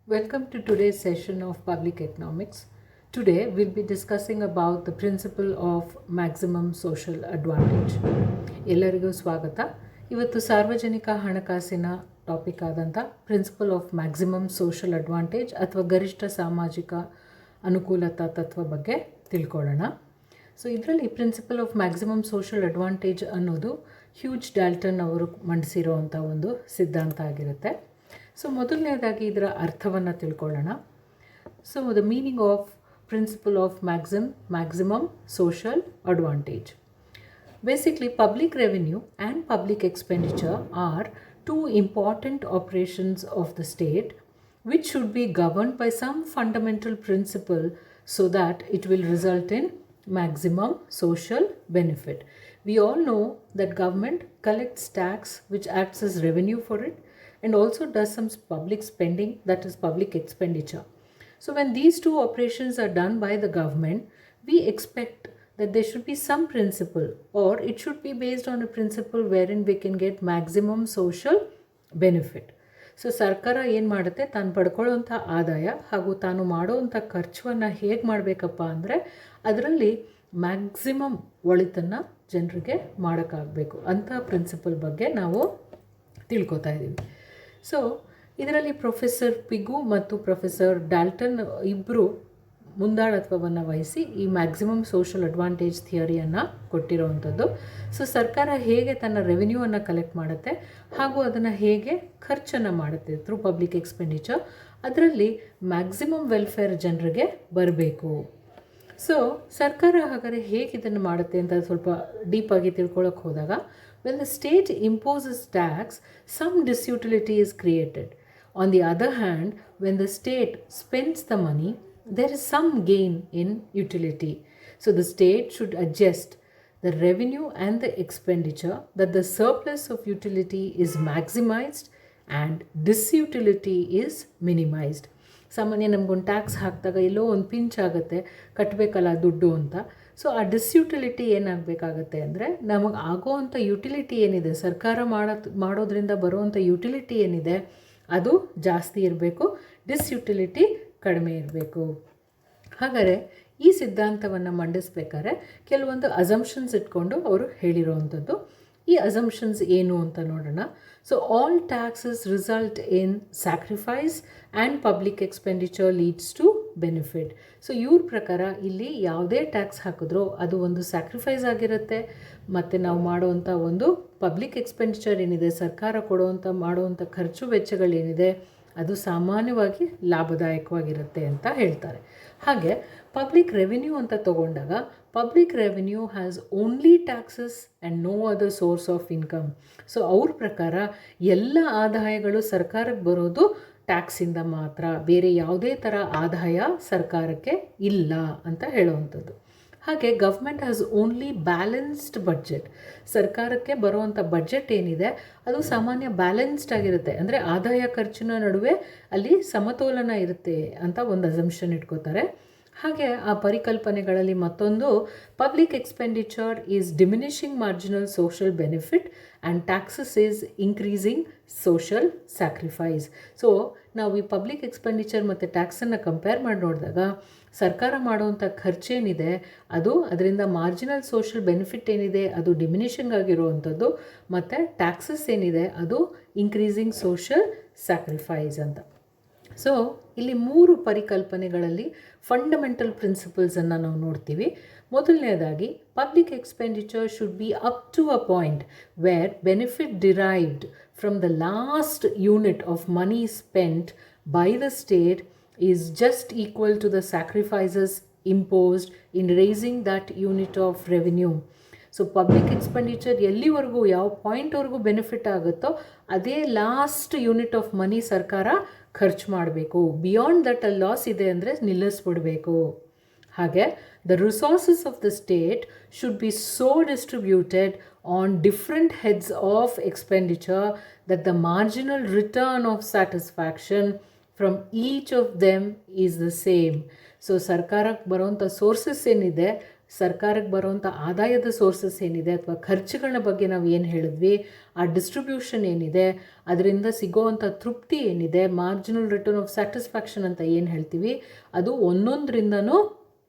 Welcome to today's session of Public Economics. Today we'll be discussing about the principle of maximum social advantage. ಎಲ್ಲರಿಗೂ ಸ್ವಾಗತ. ಇವತ್ತು ಸಾರ್ವಜನಿಕ ಹಣಕಾಸಿನ topic ಆದಂಥ principle of maximum social advantage ಅಥವಾ ಗರಿಷ್ಠ ಸಾಮಾಜಿಕ ಅನುಕೂಲತಾ ತತ್ವ ಬಗ್ಗೆ ತಿಳ್ಕೊಳ್ಳೋಣ. ಸೊ ಇದರಲ್ಲಿ principle of maximum social advantage ಅನ್ನೋದು ಹ್ಯೂಜ್ ಡಾಲ್ಟನ್ ಅವರು ಮಂಡಿಸಿರೋವಂಥ ಒಂದು ಸಿದ್ಧಾಂತ ಆಗಿರುತ್ತೆ. ಸೊ ಮೊದಲನೇದಾಗಿ ಇದರ ಅರ್ಥವನ್ನು ತಿಳ್ಕೊಳ್ಳೋಣ. So the meaning of principle of maximum social advantage. Basically, public revenue and public expenditure are two important operations of the state which should be governed by some fundamental principle so that it will result in maximum social benefit. We all know that government collects tax which acts as revenue for it and also does some public spending, that is public expenditure. So when these two operations are done by the government, we expect that there should be some principle, or it should be based on a principle wherein we can get maximum social benefit. So ಸರ್ಕಾರ ಏನು ಮಾಡುತ್ತೆ, ತಾನು ಪಡ್ಕೊಳ್ಳೋವಂಥ ಆದಾಯ ಹಾಗೂ ತಾನು ಮಾಡೋವಂಥ ಖರ್ಚನ್ನು ಹೇಗೆ ಮಾಡಬೇಕಪ್ಪ ಅಂದರೆ ಅದರಲ್ಲಿ ಮ್ಯಾಕ್ಸಿಮಮ್ ಒಳಿತನ್ನು ಜನರಿಗೆ ಮಾಡೋಕ್ಕಾಗಬೇಕು ಅಂಥ ಪ್ರಿನ್ಸಿಪಲ್ ಬಗ್ಗೆ ನಾವು ತಿಳ್ಕೊತಾ ಇದ್ದೀವಿ. ಸೊ ಇದರಲ್ಲಿ ಪ್ರೊಫೆಸರ್ ಪಿಗು ಮತ್ತು ಪ್ರೊಫೆಸರ್ ಡಾಲ್ಟನ್ ಇಬ್ಬರು ಮುಂದಾಳತ್ವವನ್ನು ವಹಿಸಿ ಈ ಮ್ಯಾಕ್ಸಿಮಮ್ ಸೋಷಲ್ ಅಡ್ವಾಂಟೇಜ್ ಥಿಯರಿಯನ್ನು ಕೊಟ್ಟಿರೋವಂಥದ್ದು. ಸೊ ಸರ್ಕಾರ ಹೇಗೆ ತನ್ನ ರೆವಿನ್ಯೂವನ್ನು ಕಲೆಕ್ಟ್ ಮಾಡುತ್ತೆ ಹಾಗೂ ಅದನ್ನು ಹೇಗೆ ಖರ್ಚನ್ನು ಮಾಡುತ್ತೆ ಥ್ರೂ ಪಬ್ಲಿಕ್ ಎಕ್ಸ್ಪೆಂಡಿಚರ್, ಅದರಲ್ಲಿ ಮ್ಯಾಕ್ಸಿಮಮ್ ವೆಲ್ಫೇರ್ ಜನರಿಗೆ ಬರಬೇಕು. ಸೊ ಸರ್ಕಾರ ಹಾಗಾದರೆ ಹೇಗೆ ಇದನ್ನು ಮಾಡುತ್ತೆ ಅಂತ ಸ್ವಲ್ಪ ಡೀಪಾಗಿ ತಿಳ್ಕೊಳ್ಳೋಕೆ ಹೋದಾಗ, when the state imposes tax, some disutility is created. On the other hand, when the state spends the money, there is some gain in utility. So the state should adjust the revenue and the expenditure that the surplus of utility is maximized and disutility is minimized. ಸಾಮಾನ್ಯ ನಮಗೊಂದು tax ಹಾಕಿದಾಗ ಎಲ್ಲೋ ಒಂದು pinch ಆಗುತ್ತೆ, ಕಟ್ಟಬೇಕಲ್ಲ ದುಡ್ಡು ಅಂತ. So ಆ ಡಿಸ್ಯುಟಿಲಿಟಿ ಏನಾಗಬೇಕಾಗತ್ತೆ ಅಂದರೆ, ನಮಗೆ ಆಗೋವಂಥ ಯುಟಿಲಿಟಿ ಏನಿದೆ, ಸರ್ಕಾರ ಮಾಡೋದ್ರಿಂದ ಬರುವಂಥ ಯುಟಿಲಿಟಿ ಏನಿದೆ ಅದು ಜಾಸ್ತಿ ಇರಬೇಕು, ಡಿಸ್ಯುಟಿಲಿಟಿ ಕಡಿಮೆ ಇರಬೇಕು. ಹಾಗಾದರೆ ಈ ಸಿದ್ಧಾಂತವನ್ನು ಮಂಡಿಸ್ಬೇಕಾದ್ರೆ ಕೆಲವೊಂದು ಅಸಂಪ್ಷನ್ಸ್ ಇಟ್ಕೊಂಡು ಅವರು ಹೇಳಿರೋವಂಥದ್ದು. ಈ ಅಸಂಪ್ಷನ್ಸ್ ಏನು ಅಂತ ನೋಡೋಣ. So all taxes result in sacrifice and public expenditure leads to benefit. So ಇವ್ರ ಪ್ರಕಾರ ಇಲ್ಲಿ ಯಾವುದೇ ಟ್ಯಾಕ್ಸ್ ಹಾಕಿದ್ರೂ ಅದು ಒಂದು ಸ್ಯಾಕ್ರಿಫೈಸ್ ಆಗಿರುತ್ತೆ, ಮತ್ತು ನಾವು ಮಾಡುವಂಥ ಒಂದು ಪಬ್ಲಿಕ್ ಎಕ್ಸ್ಪೆಂಡಿಚರ್ ಏನಿದೆ, ಸರ್ಕಾರ ಮಾಡುವಂಥ ಖರ್ಚು ವೆಚ್ಚಗಳೇನಿದೆ ಅದು ಸಾಮಾನ್ಯವಾಗಿ ಲಾಭದಾಯಕವಾಗಿರುತ್ತೆ ಅಂತ ಹೇಳ್ತಾರೆ. ಹಾಗೆ ಪಬ್ಲಿಕ್ ರೆವಿನ್ಯೂ ಅಂತ ತಗೊಂಡಾಗ, public revenue has only taxes and no other source of income. So ಅವ್ರ ಪ್ರಕಾರ ಎಲ್ಲ ಆದಾಯಗಳು ಸರ್ಕಾರಕ್ಕೆ ಬರೋದು ಟ್ಯಾಕ್ಸಿಂದ ಮಾತ್ರ, ಬೇರೆ ಯಾವುದೇ ಥರ ಆದಾಯ ಸರ್ಕಾರಕ್ಕೆ ಇಲ್ಲ ಅಂತ ಹೇಳುವಂಥದ್ದು. ಹಾಗೆ government has only balanced budget. ಸರ್ಕಾರಕ್ಕೆ ಬರುವಂಥ ಬಡ್ಜೆಟ್ ಏನಿದೆ ಅದು ಸಾಮಾನ್ಯ ಬ್ಯಾಲೆನ್ಸ್ಡ್ ಆಗಿರುತ್ತೆ, ಅಂದರೆ ಆದಾಯ ಖರ್ಚಿನ ನಡುವೆ ಅಲ್ಲಿ ಸಮತೋಲನ ಇರುತ್ತೆ ಅಂತ ಒಂದು ಅಸಂಪ್ಷನ್ ಇಟ್ಕೋತಾರೆ. ಹಾಗೆ ಆ ಪರಿಕಲ್ಪನೆಗಳಲ್ಲಿ ಮತ್ತೊಂದು, public expenditure is diminishing marginal social benefit and taxes is increasing social sacrifice. So ನಾವು ಈ ಪಬ್ಲಿಕ್ ಎಕ್ಸ್ಪೆಂಡಿಚರ್ ಮತ್ತು ಟ್ಯಾಕ್ಸನ್ನು ಕಂಪೇರ್ ಮಾಡಿ ನೋಡಿದಾಗ, ಸರ್ಕಾರ ಮಾಡುವಂಥ ಖರ್ಚೇನಿದೆ ಅದು ಅದರಿಂದ ಮಾರ್ಜಿನಲ್ ಸೋಷಲ್ ಬೆನಿಫಿಟ್ ಏನಿದೆ ಅದು ಡಿಮಿನಿಷಿಂಗ್ ಆಗಿರುವಂಥದ್ದು, ಮತ್ತು ಟ್ಯಾಕ್ಸಸ್ ಏನಿದೆ ಅದು ಇನ್ಕ್ರೀಸಿಂಗ್ ಸೋಷಲ್ ಸ್ಯಾಕ್ರಿಫೈಸ್ ಅಂತ. ಸೊ ಇಲ್ಲಿ 3 ಪರಿಕಲ್ಪನೆಗಳಲ್ಲಿ ಫಂಡಮೆಂಟಲ್ ಪ್ರಿನ್ಸಿಪಲ್ಸನ್ನು ನಾವು ನೋಡ್ತೀವಿ. ಮೊದಲನೇದಾಗಿ, public expenditure should be up to a point where benefit derived from the last unit of money spent by the state is just equal to the sacrifices imposed in raising that unit of revenue. So public expenditure ಎಲ್ಲಿವರೆಗೂ, ಯಾವ ಪಾಯಿಂಟ್ವರೆಗೂ benefit ಆಗುತ್ತೋ ಅದೇ last unit of ಮನಿ ಸರ್ಕಾರ ಖರ್ಚು ಮಾಡಬೇಕು. Beyond that ಅಲ್ಲಿ loss ಇದೆ ಅಂದರೆ ನಿಲ್ಲಿಸ್ಬಿಡಬೇಕು. ಹಾಗೆ the resources of the state should be so distributed on different heads of expenditure that the marginal return of satisfaction from each of them is the same. So ಸರ್ಕಾರಕ್ಕೆ ಬರೋವಂಥ sources ಏನಿದೆ, ಸರ್ಕಾರಕ್ಕೆ ಬರೋವಂಥ ಆದಾಯದ sources ಏನಿದೆ ಅಥವಾ ಖರ್ಚುಗಳ ಬಗ್ಗೆ ನಾವು ಏನು ಹೇಳಿದ್ವಿ, ಆ ಡಿಸ್ಟ್ರಿಬ್ಯೂಷನ್ ಏನಿದೆ, ಅದರಿಂದ ಸಿಗೋವಂಥ ತೃಪ್ತಿ ಏನಿದೆ, ಮಾರ್ಜಿನಲ್ ರಿಟರ್ನ್ ಆಫ್ ಸ್ಯಾಟಿಸ್ಫ್ಯಾಕ್ಷನ್ ಅಂತ ಏನು ಹೇಳ್ತೀವಿ, ಅದು ಒಂದೊಂದರಿಂದನೂ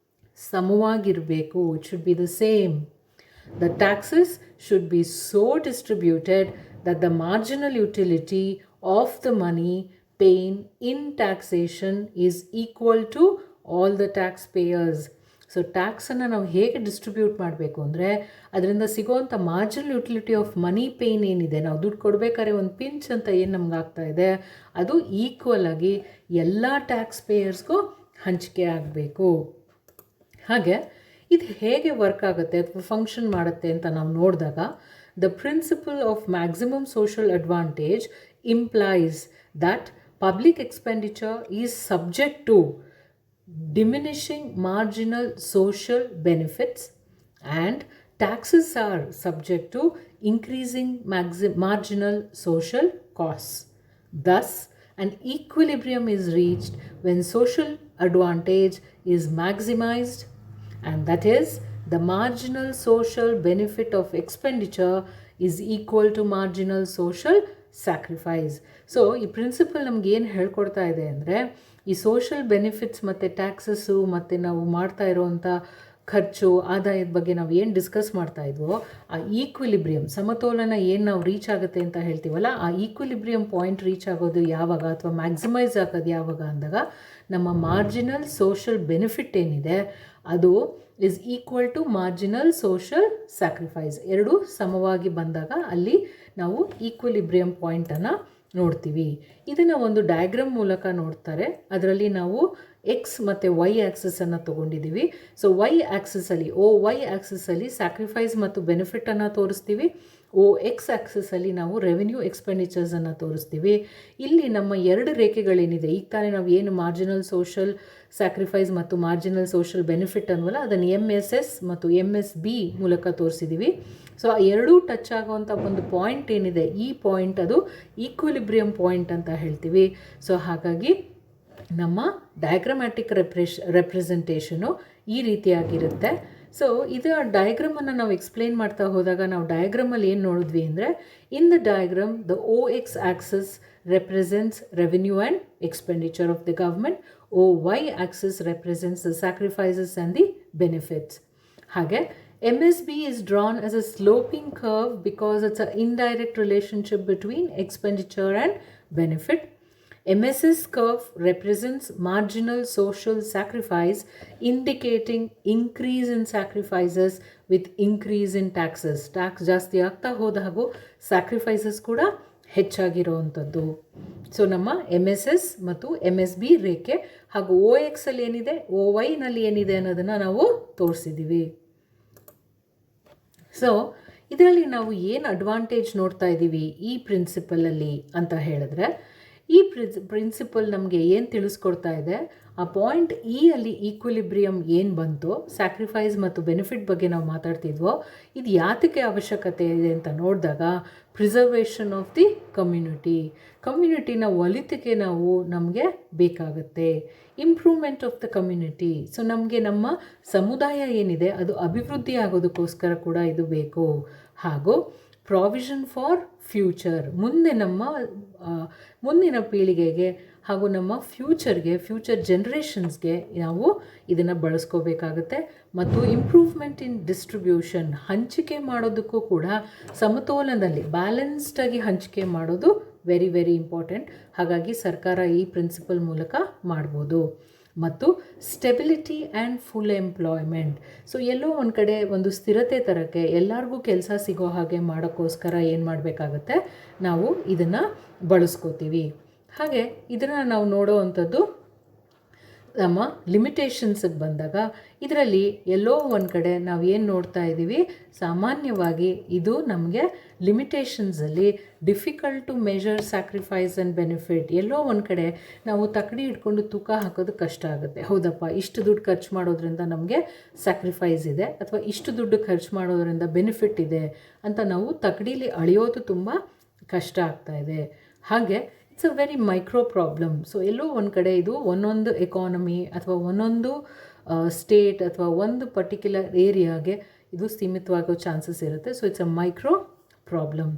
ಸಮವಾಗಿರಬೇಕು. It should be the same. The taxes should be so distributed that the marginal utility of the money paying in taxation is equal to all the taxpayers. So ಟ್ಯಾಕ್ಸನ್ನು ನಾವು ಹೇಗೆ distribute ಮಾಡಬೇಕು ಅಂದರೆ, ಅದರಿಂದ ಸಿಗೋವಂಥ marginal utility of money pain ಏನಿದೆ, ನಾವು ದುಡ್ಡು ಕೊಡಬೇಕಾದ್ರೆ ಒಂದು ಪಿಂಚ್ ಅಂತ ಏನು ನಮ್ಗೆ ಆಗ್ತಾ ಇದೆ, ಅದು ಈಕ್ವಲ್ ಆಗಿ ಎಲ್ಲ ಟ್ಯಾಕ್ಸ್ ಪೇಯರ್ಸ್ಗೂ ಹಂಚಿಕೆ ಆಗಬೇಕು. ಹಾಗೆ ಇದು ಹೇಗೆ ವರ್ಕ್ ಆಗುತ್ತೆ ಅಥವಾ ಫಂಕ್ಷನ್ ಮಾಡುತ್ತೆ ಅಂತ ನಾವು ನೋಡಿದಾಗ, the principle of maximum social advantage implies that public expenditure is subject to diminishing marginal social benefits and taxes are subject to increasing marginal social costs. Thus, an equilibrium is reached when social advantage is maximized, and that is the marginal social benefit of expenditure is equal to marginal social sacrifice. So ಈ principal ನಮ್ಗೆ ಏನು ಹೇಳ್ಕೊಡ್ತಾ ಇದೆ ಅಂದರೆ, ಈ social benefits ಮತ್ತು taxes ಮತ್ತು ನಾವು ಮಾಡ್ತಾ ಇರೋವಂಥ ಖರ್ಚು ಆದಾಯದ ಬಗ್ಗೆ ನಾವು ಏನು ಡಿಸ್ಕಸ್ ಮಾಡ್ತಾ ಇದ್ವೋ, ಆ ಈಕ್ವಿಲಿಬ್ರಿಯಮ್ ಸಮತೋಲನ ಏನು ನಾವು ರೀಚ್ ಆಗುತ್ತೆ ಅಂತ ಹೇಳ್ತೀವಲ್ಲ, ಆ ಈಕ್ವಿಲಿಬ್ರಿಯಮ್ ಪಾಯಿಂಟ್ ರೀಚ್ ಆಗೋದು ಯಾವಾಗ ಅಥವಾ ಮ್ಯಾಕ್ಸಿಮೈಸ್ ಆಗೋದು ಯಾವಾಗ ಅಂದಾಗ, ನಮ್ಮ ಮಾರ್ಜಿನಲ್ ಸೋಷಲ್ ಬೆನಿಫಿಟ್ ಏನಿದೆ ಅದು is equal to marginal social sacrifice. ಎರಡೂ ಸಮವಾಗಿ ಬಂದಾಗ ಅಲ್ಲಿ ನಾವು ಈಕ್ವಿಲಿಬ್ರಿಯಮ್ ಪಾಯಿಂಟನ್ನು ನೋಡ್ತೀವಿ. ಇದನ್ನು ಒಂದು ಡಯಾಗ್ರಾಮ್ ಮೂಲಕ ನೋಡ್ತಾರೆ. ಅದರಲ್ಲಿ ನಾವು ಎಕ್ಸ್ ಮತ್ತು ವೈ ಆ್ಯಕ್ಸಸನ್ನು ತೊಗೊಂಡಿದ್ದೀವಿ. ಸೊ ವೈ ಆ್ಯಕ್ಸಸಲ್ಲಿ ವೈ ಆ್ಯಕ್ಸಸಲ್ಲಿ ಸ್ಯಾಕ್ರಿಫೈಸ್ ಮತ್ತು ಬೆನಿಫಿಟನ್ನು ತೋರಿಸ್ತೀವಿ. ಎಕ್ಸ್ ಆ್ಯಕ್ಸಸಲ್ಲಿ ನಾವು ರೆವೆನ್ಯೂ ಎಕ್ಸ್ಪೆಂಡಿಚರ್ಸನ್ನು ತೋರಿಸ್ತೀವಿ. ಇಲ್ಲಿ ನಮ್ಮ ಎರಡು ರೇಖೆಗಳೇನಿದೆ, ಈಗ ತಾನೇ ನಾವು ಏನು ಮಾರ್ಜಿನಲ್ ಸೋಷಲ್ ಸ್ಯಾಕ್ರಿಫೈಸ್ ಮತ್ತು ಮಾರ್ಜಿನಲ್ ಸೋಷಲ್ ಬೆನಿಫಿಟ್ ಅನ್ನೋಲ್ಲ, ಅದನ್ನು MSS ಮತ್ತು MSB ಮೂಲಕ ತೋರಿಸಿದ್ದೀವಿ. ಸೊ ಆ ಎರಡೂ ಟಚ್ ಆಗುವಂಥ ಒಂದು ಪಾಯಿಂಟ್ ಏನಿದೆ, ಈ ಪಾಯಿಂಟ್ ಅದು ಈಕ್ವಿಲಿಬ್ರಿಯಮ್ ಪಾಯಿಂಟ್ ಅಂತ ಹೇಳ್ತೀವಿ. ಸೊ ಹಾಗಾಗಿ ನಮ್ಮ ಡಯಾಗ್ರಮ್ಯಾಟಿಕ್ ರೆಪ್ರೆಸೆಂಟೇಷನು ಈ ರೀತಿಯಾಗಿರುತ್ತೆ. ಸೊ ಇದು ಡಯಾಗ್ರಾಮನ್ನು ನಾವು ಎಕ್ಸ್ಪ್ಲೇನ್ ಮಾಡ್ತಾ ಹೋದಾಗ ನಾವು ಡಯಾಗ್ರಾಮಲ್ಲಿ ಏನು ನೋಡಿದ್ವಿ ಅಂದರೆ, in the diagram the OX axis represents revenue and expenditure of the government. OY axis represents the sacrifices and the benefits. ಹಾಗೆ MSB is drawn as a sloping curve because it's an indirect relationship between expenditure and benefit. MSS curve represents marginal social sacrifice, indicating increase in sacrifices with increase in taxes. Tax ಜಾಸ್ತಿ ಆಗ್ತಾ ಹೋದ ಹಾಗೂ sacrifices ಕೂಡ ಹೆಚ್ಚಾಗಿರೋವಂಥದ್ದು. So ನಮ್ಮ MSS ಮತ್ತು MSB ರೇಖೆ ಹಾಗೂ OX ಅಲ್ಲಿ ಏನಿದೆ, OY ನಲ್ಲಿ ಏನಿದೆ ಅನ್ನೋದನ್ನು ನಾವು ತೋರಿಸಿದ್ದೀವಿ. ಸೊ ಇದರಲ್ಲಿ ನಾವು ಏನು ಅಡ್ವಾಂಟೇಜ್ ನೋಡ್ತಾ ಇದ್ದೀವಿ ಈ ಪ್ರಿನ್ಸಿಪಲಲ್ಲಿ ಅಂತ ಹೇಳಿದ್ರೆ, ಈ ಪ್ರಿನ್ಸಿಪಲ್ ನಮಗೆ ಏನು ತಿಳಿಸ್ಕೊಡ್ತಾ ಇದೆ, ಆ ಪಾಯಿಂಟ್ ಅಲ್ಲಿ ಈಕ್ವಿಲಿಬ್ರಿಯಮ್ ಏನು ಬಂತು, ಸ್ಯಾಕ್ರಿಫೈಸ್ ಮತ್ತು ಬೆನಿಫಿಟ್ ಬಗ್ಗೆ ನಾವು ಮಾತಾಡ್ತಿದ್ವೋ, ಇದು ಯಾತಕ್ಕೆ ಅವಶ್ಯಕತೆ ಇದೆ ಅಂತ ನೋಡಿದಾಗ, ಪ್ರಿಸರ್ವೇಷನ್ ಆಫ್ ದಿ ಕಮ್ಯುನಿಟಿನ ಒಲಿತಿಗೆ ನಮಗೆ ಬೇಕಾಗುತ್ತೆ. Improvement of the community. So ನಮಗೆ ನಮ್ಮ ಸಮುದಾಯ ಏನಿದೆ ಅದು ಅಭಿವೃದ್ಧಿ ಆಗೋದಕ್ಕೋಸ್ಕರ ಕೂಡ ಇದು ಬೇಕು. ಹಾಗೂ ಪ್ರಾವಿಷನ್ ಫಾರ್ ಫ್ಯೂಚರ್, ಮುಂದಿನ ಪೀಳಿಗೆಗೆ ಹಾಗೂ ನಮ್ಮ ಫ್ಯೂಚರ್ ಜನ್ರೇಷನ್ಸ್ಗೆ ನಾವು ಇದನ್ನು ಬಳಸ್ಕೋಬೇಕಾಗುತ್ತೆ. ಮತ್ತು ಇಂಪ್ರೂವ್ಮೆಂಟ್ ಇನ್ ಡಿಸ್ಟ್ರಿಬ್ಯೂಷನ್, ಹಂಚಿಕೆ ಮಾಡೋದಕ್ಕೂ ಕೂಡ ಸಮತೋಲನದಲ್ಲಿ ಬ್ಯಾಲೆನ್ಸ್ಡಾಗಿ ಹಂಚಿಕೆ ಮಾಡೋದು ವೆರಿ ವೆರಿ ಇಂಪಾರ್ಟೆಂಟ್. ಹಾಗಾಗಿ ಸರ್ಕಾರ ಈ ಪ್ರಿನ್ಸಿಪಲ್ ಮೂಲಕ ಮಾಡ್ಬೋದು. ಮತ್ತು stability and full employment. So ಎಲ್ಲೋ ಒಂದು ಕಡೆ ಒಂದು ಸ್ಥಿರತೆ ತರೋಕ್ಕೆ, ಎಲ್ಲರಿಗೂ ಕೆಲಸ ಸಿಗೋ ಹಾಗೆ ಮಾಡೋಕ್ಕೋಸ್ಕರ ಏನು ಮಾಡಬೇಕಾಗತ್ತೆ, ನಾವು ಇದನ್ನು ಬಳಸ್ಕೋತೀವಿ. ಹಾಗೆ ಇದನ್ನು ನಾವು ನೋಡೋ ಅಂಥದ್ದು ನಮ್ಮ ಲಿಮಿಟೇಷನ್ಸಿಗೆ ಬಂದಾಗ, ಇದರಲ್ಲಿ ಎಲ್ಲೋ ಒಂದು ಕಡೆ ನಾವು ಏನು ನೋಡ್ತಾ ಇದ್ದೀವಿ, ಸಾಮಾನ್ಯವಾಗಿ ಇದು ನಮಗೆ ಲಿಮಿಟೇಷನ್ಸಲ್ಲಿ difficult to measure sacrifice and benefit. ಎಲ್ಲೋ ಒಂದು ಕಡೆ ನಾವು ತಕ್ಕಡಿ ಇಟ್ಕೊಂಡು ತೂಕ ಹಾಕೋದು ಕಷ್ಟ ಆಗುತ್ತೆ. ಹೌದಪ್ಪ, ಇಷ್ಟು ದುಡ್ಡು ಖರ್ಚು ಮಾಡೋದ್ರಿಂದ ನಮಗೆ ಸ್ಯಾಕ್ರಿಫೈಸ್ ಇದೆ ಅಥವಾ ಇಷ್ಟು ದುಡ್ಡು ಖರ್ಚು ಮಾಡೋದ್ರಿಂದ ಬೆನಿಫಿಟ್ ಇದೆ ಅಂತ ನಾವು ತಕ್ಕಡೀಲಿ ಅಳೆಯೋದು ತುಂಬ ಕಷ್ಟ ಆಗ್ತಾ ಇದೆ. ಹಾಗೆ it's a very micro problem. So ಎಲ್ಲೋ ಒಂದು ಕಡೆ ಇದು ಒಂದೊಂದು ಎಕಾನಮಿ ಅಥವಾ ಒಂದೊಂದು ಸ್ಟೇಟ್ ಅಥವಾ ಒಂದು ಪರ್ಟಿಕ್ಯುಲರ್ ಏರಿಯಾಗೆ ಇದು ಸೀಮಿತವಾಗೋ ಚಾನ್ಸಸ್ ಇರುತ್ತೆ. So it's a micro problem.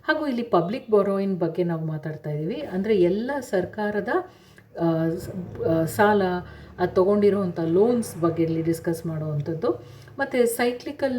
ಹಾಗೂ ಇಲ್ಲಿ ಪಬ್ಲಿಕ್ ಬಾರೋಯಿನ್ ಬಗ್ಗೆ ನಾವು ಮಾತಾಡ್ತಾ ಇದ್ದೀವಿ. ಅಂದರೆ ಎಲ್ಲ ಸರ್ಕಾರದ ಸಾಲ, ಅದು ತೊಗೊಂಡಿರೋವಂಥ ಲೋನ್ಸ್ ಬಗ್ಗೆ ಇಲ್ಲಿ ಡಿಸ್ಕಸ್ ಮಾಡುವಂಥದ್ದು. ಮತ್ತು ಸೈಕ್ಲಿಕಲ್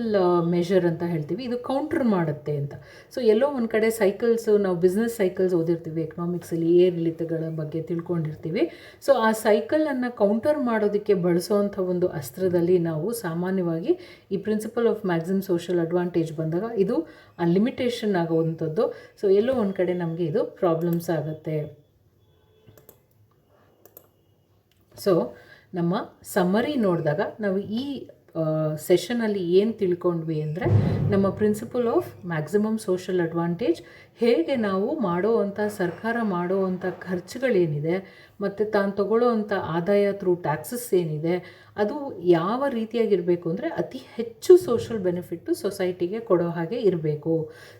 ಮೆಷರ್ ಅಂತ ಹೇಳ್ತೀವಿ, ಇದು ಕೌಂಟ್ರ್ ಮಾಡುತ್ತೆ ಅಂತ. ಸೊ ಎಲ್ಲೋ ಒಂದು ಕಡೆ ಸೈಕಲ್ಸು, ನಾವು ಬಿಸ್ನೆಸ್ ಸೈಕಲ್ಸ್ ಓದಿರ್ತೀವಿ ಎಕನಾಮಿಕ್ಸಲ್ಲಿ, ಏರಿಳಿತಗಳ ಬಗ್ಗೆ ತಿಳ್ಕೊಂಡಿರ್ತೀವಿ. ಸೊ ಆ ಸೈಕಲನ್ನು ಕೌಂಟರ್ ಮಾಡೋದಕ್ಕೆ ಬಳಸೋವಂಥ ಒಂದು ಅಸ್ತ್ರದಲ್ಲಿ ನಾವು ಸಾಮಾನ್ಯವಾಗಿ ಈ principle of maximum social advantage ಬಂದಾಗ ಇದು ಆ ಲಿಮಿಟೇಷನ್ ಆಗೋವಂಥದ್ದು. ಸೊ ಎಲ್ಲೋ ಒಂದು ಕಡೆ ನಮಗೆ ಇದು ಪ್ರಾಬ್ಲಮ್ಸ್ ಆಗುತ್ತೆ. ಸೊ ನಮ್ಮ ಸಮ್ಮರಿ ನೋಡಿದಾಗ ನಾವು ಈ ಸೆಷನಲ್ಲಿ ಏನು ತಿಳ್ಕೊಂಡ್ವಿ ಅಂದರೆ, ನಮ್ಮ principle of maximum social advantage ಹೇಗೆ ನಾವು ಸರ್ಕಾರ ಮಾಡೋವಂಥ ಖರ್ಚುಗಳೇನಿದೆ ಮತ್ತು ತಾನು ತಗೊಳ್ಳೋವಂಥ ಆದಾಯ ಥ್ರೂ ಟ್ಯಾಕ್ಸಸ್ ಏನಿದೆ ಅದು ಯಾವ ರೀತಿಯಾಗಿರಬೇಕು ಅಂದರೆ ಅತಿ ಹೆಚ್ಚು ಸೋಷಲ್ ಬೆನಿಫಿಟ್ಟು ಸೊಸೈಟಿಗೆ ಕೊಡೋ ಹಾಗೆ ಇರಬೇಕು.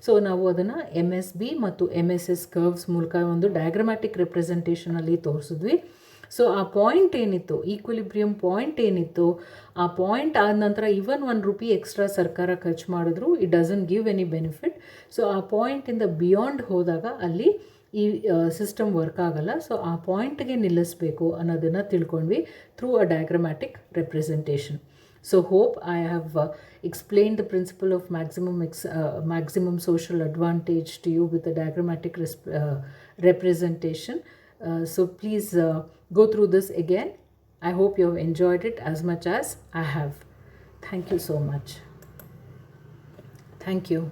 ಸೊ ನಾವು ಅದನ್ನು MSB ಮತ್ತು MSS ಕರ್ವ್ಸ್ ಮೂಲಕ ಒಂದು ಡಯಾಗ್ರಮ್ಯಾಟಿಕ್ ರೆಪ್ರೆಸೆಂಟೇಷನಲ್ಲಿ ತೋರಿಸಿದ್ವಿ. ಸೊ ಆ ಪಾಯಿಂಟ್ ಏನಿತ್ತು, ಈಕ್ವಿಲಿಬ್ರಿಯಮ್ ಪಾಯಿಂಟ್ ಏನಿತ್ತು, ಆ ಪಾಯಿಂಟ್ ಆದ ನಂತರ ಇವನ್ ₹1 ಎಕ್ಸ್ಟ್ರಾ ಸರ್ಕಾರ ಖರ್ಚು ಮಾಡಿದ್ರು it doesn't give any benefit. So ಆ ಪಾಯಿಂಟಿಂದ ಬಿಯಾಂಡ್ ಹೋದಾಗ ಅಲ್ಲಿ ಈ ಸಿಸ್ಟಮ್ ವರ್ಕ್ ಆಗಲ್ಲ. ಸೊ ಆ ಪಾಯಿಂಟ್ಗೆ ನಿಲ್ಲಿಸಬೇಕು ಅನ್ನೋದನ್ನು ತಿಳ್ಕೊಂಡ್ವಿ through a diagrammatic representation. So hope I have explained the principle of maximum social advantage to you with a diagrammatic representation. So please go through this again. I hope you have enjoyed it as much as I have. Thank you so much. Thank you.